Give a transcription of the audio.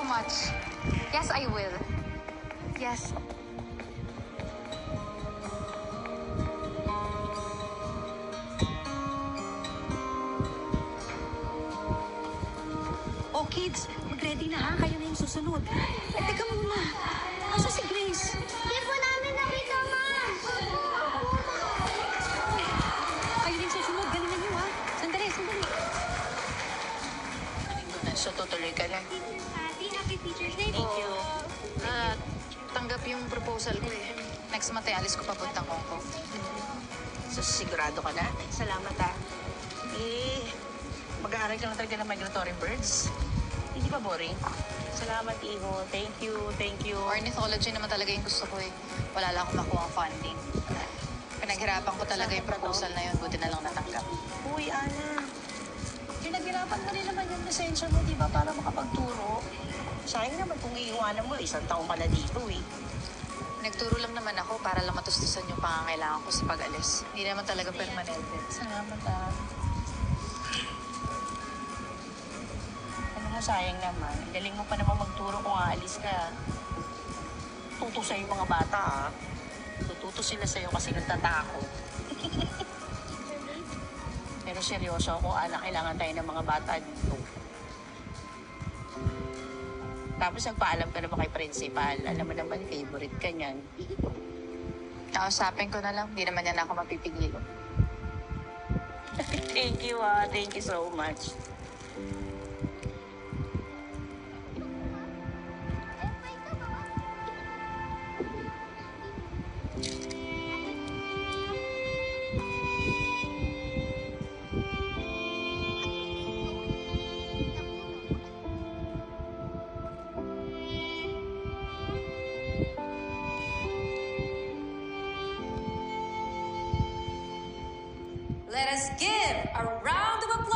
so much. Yes, I will. Yes. Oh, kids, mag-ready na ha. Kayo na yung susunod. Teka muna. Asa si Grace? Hindi po namin nakita, Ma'am. Kayo na yung susunod. Galingan niyo ha. Sandali. So, tutuloy ka na. Happy Teacher's Day Thank you. Tanggap yung proposal ko eh. Next month ay alis ko papuntang Hong Kong. So, sigurado ka na? Salamat ha. Mag-aaral ka lang talaga ng migratory birds. Hindi ba boring? Salamat, Iho. Thank you. Ornithology naman talaga yung gusto ko eh. Wala lang akong makuha ang funding. Pinaghirapan ko talaga yung proposal na yun. Buti na lang natanggap. Uy, Ana. Pinaghirapan mo rin naman yung lisensya mo, di ba, para makapagturo. Sayang naman kung iiwanan mo, 1 taong ka na dito eh. Nagturo lang naman ako para lang matustusan yung pangangailangan ko sa pag-alis. Hindi naman talaga permanente. Salamat, Ano nga, sayang naman. Galing mo pa naman magturo kung aalis ka. Tuto sa'yo yung mga bata, ah. Tututo sila sa'yo kasi natatakot. Pero seryoso ako, Ana, kailangan tayo ng mga bata dito. Tapos nagpaalam ka naman kay principal. Alam mo naman, favorite ka niyan. Nakausapin ko na lang. Hindi naman yan ako mapipigil. Thank you, Thank you so much. Let us give a round